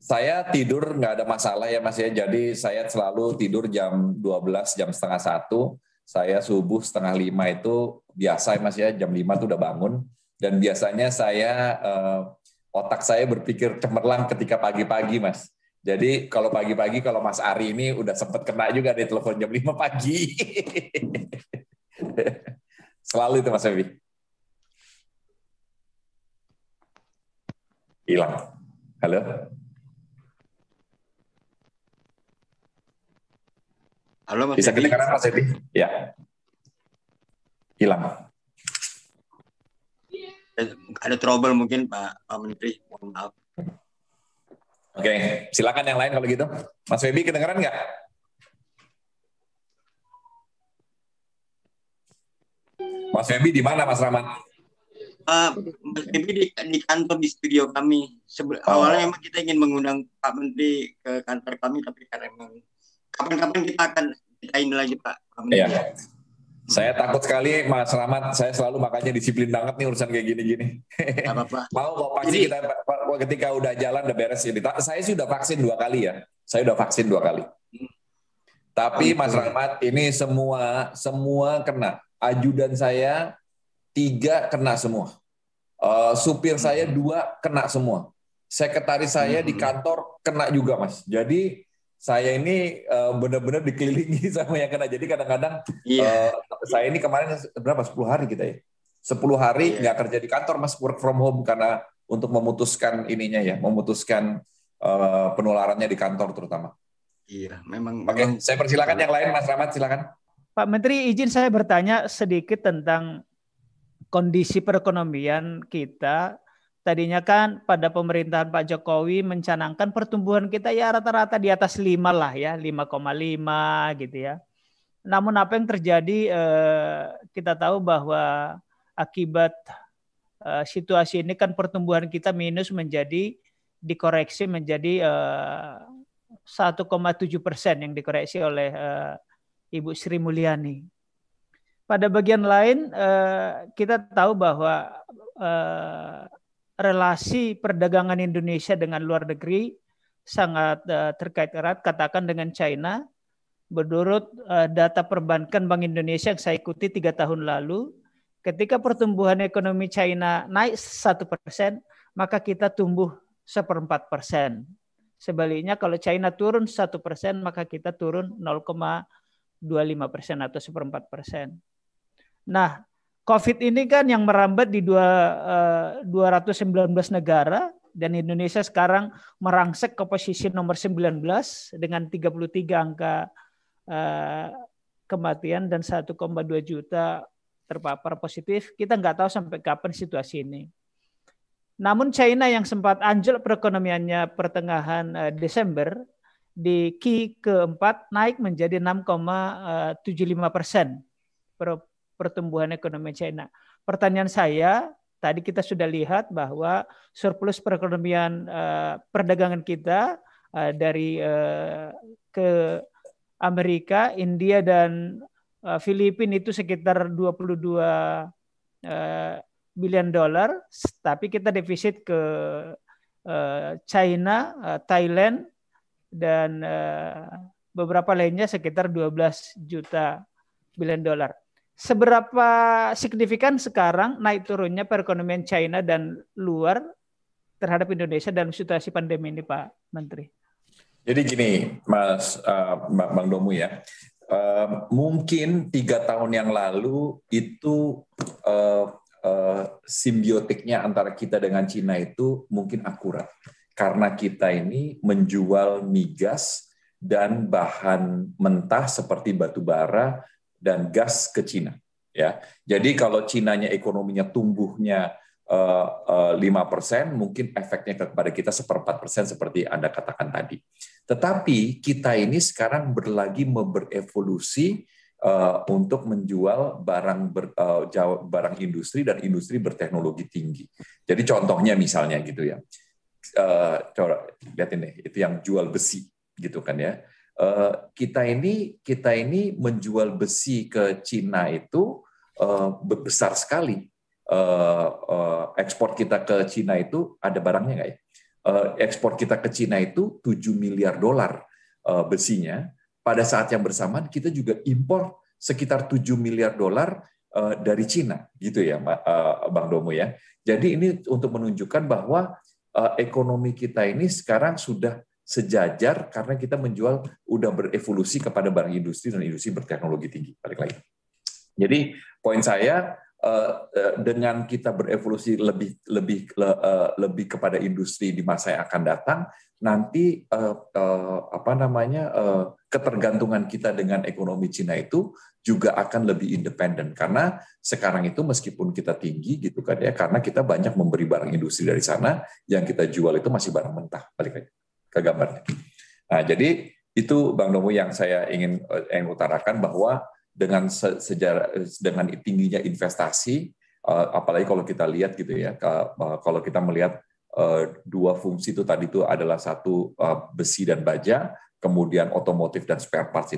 Saya tidur nggak ada masalah ya Mas ya. Jadi saya selalu tidur jam 12, jam setengah 1. Saya subuh setengah 5 itu biasa ya Mas ya. Jam 5 tuh udah bangun. Dan biasanya otak saya berpikir cemerlang ketika pagi-pagi Mas. Jadi kalau pagi-pagi, kalau Mas Ari ini udah sempat kena juga di telepon jam 5 pagi. Selalu itu Mas Febi. Hilang. Halo? Halo Mas Bisa Febi. kedengaran Mas Febi? Ya. Hilang. Ada trouble mungkin Pak Menteri, mohon maaf. Oke, silakan yang lain kalau gitu. Mas Febi kedengaran nggak? Mas Febi di mana Mas Rahmat? Mas Febi di kantor, di studio kami. Awalnya emang kita ingin mengundang Pak Menteri ke kantor kami, tapi karena emang kapan-kapan kita akan ini lagi Pak Menteri. Iya. Saya takut sekali Mas Rahmat, saya selalu makanya disiplin banget nih urusan kayak gini-gini. Mau pasti kita ketika udah jalan udah beres ini. Saya sih udah vaksin 2 kali ya. Saya udah vaksin 2 kali. Tapi Mas Rahmat ini semua kena. Ajudan saya 3 kena semua. Supir saya 2 kena semua. Sekretaris saya di kantor kena juga Mas. Jadi saya ini benar-benar dikelilingi sama yang kena. Jadi kadang-kadang saya ini kemarin berapa? 10 hari kita ya. 10 hari nggak kerja di kantor Mas, work from home karena untuk memutuskan ininya ya, memutuskan penularannya di kantor terutama. Iya, memang. Oke, saya persilakan yang lain Mas Rahmat, silakan. Pak Menteri, izin saya bertanya sedikit tentang kondisi perekonomian kita. Tadinya kan pada pemerintahan Pak Jokowi mencanangkan pertumbuhan kita ya rata-rata di atas 5 lah ya, 5,5 gitu ya. Namun apa yang terjadi, kita tahu bahwa akibat situasi ini kan pertumbuhan kita minus dikoreksi menjadi 1,7% yang dikoreksi oleh Ibu Sri Mulyani. Pada bagian lain kita tahu bahwa relasi perdagangan Indonesia dengan luar negeri sangat terkait erat, katakan dengan China. Menurut data perbankan Bank Indonesia yang saya ikuti 3 tahun lalu, ketika pertumbuhan ekonomi China naik 1%, maka kita tumbuh 1/4%. Sebaliknya kalau China turun 1%, maka kita turun 0,25% atau 1/4%. Nah, COVID ini kan yang merambat di 219 negara dan Indonesia sekarang merangsek ke posisi nomor 19 dengan 33 angka kematian dan 1,2 juta terpapar positif. Kita nggak tahu sampai kapan situasi ini. Namun China yang sempat anjlok perekonomiannya pertengahan Desember di Q keempat naik menjadi 6,75% pertumbuhan ekonomi China. Pertanyaan saya, tadi kita sudah lihat bahwa surplus perekonomian perdagangan kita dari ke Amerika, India dan Filipina itu sekitar 22 billion dolar, tapi kita defisit ke China, Thailand dan beberapa lainnya sekitar 12 juta billion dolar. Seberapa signifikan sekarang naik turunnya perekonomian China dan luar terhadap Indonesia dalam situasi pandemi ini, Pak Menteri? Jadi gini, Mas Bang Domu ya, mungkin 3 tahun yang lalu itu simbiotiknya antara kita dengan Cina itu mungkin akurat karena kita ini menjual migas dan bahan mentah seperti batu bara dan gas ke Cina, ya. Jadi kalau Cinanya ekonominya tumbuhnya 5%, mungkin efeknya kepada kita 1/4% seperti Anda katakan tadi. Tetapi kita ini sekarang berevolusi untuk menjual barang industri dan industri berteknologi tinggi. Jadi contohnya misalnya gitu ya, coba lihatin deh, itu yang jual besi gitu kan ya. Kita ini menjual besi ke Cina itu besar sekali. Ekspor kita ke Cina itu ada barangnya nggak ya? ekspor kita ke Cina itu 7 miliar dolar besinya. Pada saat yang bersamaan kita juga impor sekitar 7 miliar dolar dari Cina, gitu ya, Bang Domo ya. Jadi ini untuk menunjukkan bahwa ekonomi kita ini sekarang sudah sejajar karena kita udah berevolusi kepada barang industri dan industri berteknologi tinggi. Balik lagi. Jadi poin saya, dengan kita berevolusi lebih kepada industri di masa yang akan datang, nanti ketergantungan kita dengan ekonomi Cina itu juga akan lebih independen, karena sekarang itu meskipun kita tinggi gitu kan ya, karena kita banyak memberi barang industri dari sana, yang kita jual itu masih barang mentah. Balik lagi ke gambarnya. Nah, jadi itu Bang Domo yang saya ingin utarakan, bahwa dengan dengan tingginya investasi, apalagi kalau kita lihat gitu ya, kalau kita melihat dua fungsi itu tadi itu adalah satu besi dan baja, kemudian otomotif dan spare parts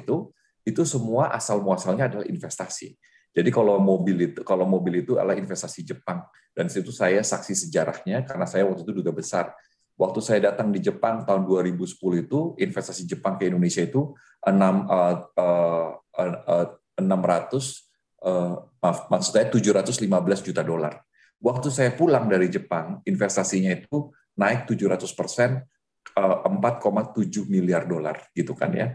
itu semua asal muasalnya adalah investasi. Jadi kalau mobil itu adalah investasi Jepang, dan situ saya saksi sejarahnya karena saya waktu itu duta besar. Waktu saya datang di Jepang tahun 2010 itu, investasi Jepang ke Indonesia itu 715 juta dolar. Waktu saya pulang dari Jepang, investasinya itu naik 700%, 4,7 miliar dolar, gitu kan ya.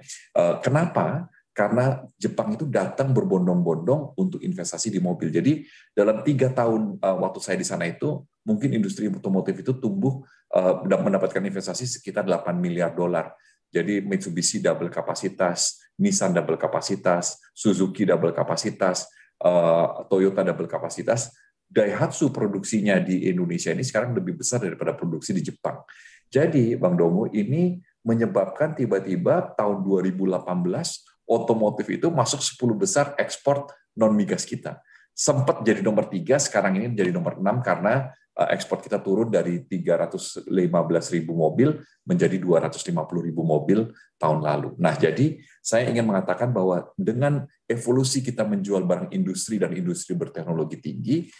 Kenapa? Karena Jepang itu datang berbondong-bondong untuk investasi di mobil. Jadi dalam 3 tahun waktu saya di sana itu, mungkin industri otomotif itu tumbuh dan mendapatkan investasi sekitar 8 miliar dolar. Jadi Mitsubishi double kapasitas, Nissan double kapasitas, Suzuki double kapasitas, Toyota double kapasitas. Daihatsu produksinya di Indonesia ini sekarang lebih besar daripada produksi di Jepang. Jadi Bang Domo, ini menyebabkan tiba-tiba tahun 2018 otomotif itu masuk 10 besar ekspor non-migas kita. Sempat jadi nomor 3, sekarang ini menjadi nomor 6 karena ekspor kita turun dari 315.000 mobil menjadi 250.000 mobil tahun lalu. Nah, jadi saya ingin mengatakan bahwa dengan evolusi kita menjual barang industri dan industri berteknologi tinggi,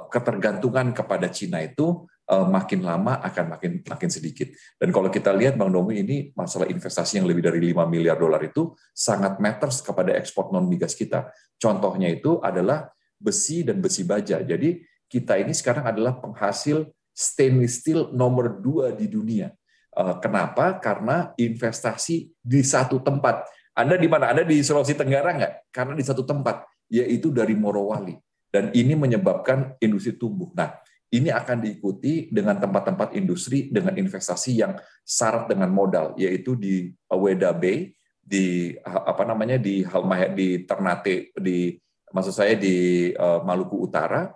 ketergantungan kepada Cina itu makin lama akan makin sedikit. Dan kalau kita lihat Bang Domi, ini masalah investasi yang lebih dari 5 miliar dolar itu sangat matters kepada ekspor non-migas kita. Contohnya itu adalah besi dan besi baja. Jadi kita ini sekarang adalah penghasil stainless steel nomor 2 di dunia. Kenapa? Karena investasi di satu tempat. Anda di mana? Anda di Sulawesi Tenggara nggak? Karena di satu tempat, yaitu dari Morowali. Dan ini menyebabkan industri tumbuh. Nah, ini akan diikuti dengan tempat-tempat industri dengan investasi yang syarat dengan modal, yaitu di Weda Bay, di Halmahera, di Ternate, di Maluku Utara.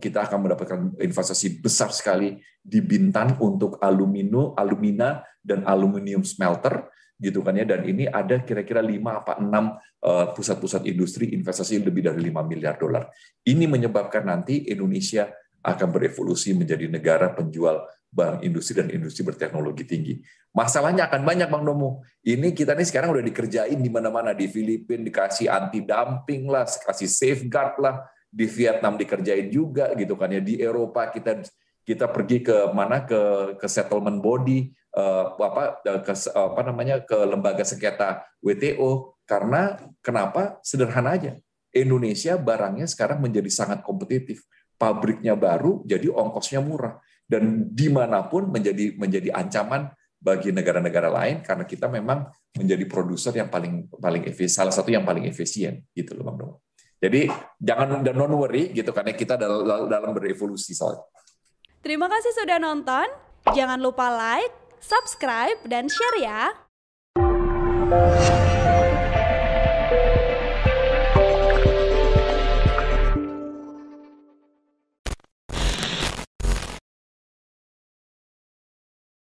Kita akan mendapatkan investasi besar sekali di Bintan untuk alumina dan aluminium smelter, gitu kan ya. Dan ini ada kira-kira 5-6 pusat-pusat industri investasi lebih dari 5 miliar dolar. Ini menyebabkan nanti Indonesia akan berevolusi menjadi negara penjual barang industri dan industri berteknologi tinggi. Masalahnya akan banyak, Bang Domo. Ini kita nih sekarang udah dikerjain di mana-mana. Di Filipina dikasih anti dumping lah, kasih safeguard lah. Di Vietnam dikerjain juga, gitu kan ya. Di Eropa kita pergi ke mana, ke settlement body, ke lembaga sengketa WTO. Karena kenapa? Sederhana aja. Indonesia barangnya sekarang menjadi sangat kompetitif. Pabriknya baru, jadi ongkosnya murah. Dan dimanapun menjadi ancaman bagi negara-negara lain, karena kita memang menjadi produser yang paling efisien, salah satu yang paling efisien, gitu loh Bang Domo. Jadi jangan, dan don't worry gitu, karena kita dalam berevolusi soalnya. Terima kasih sudah nonton. Jangan lupa like, subscribe, dan share ya.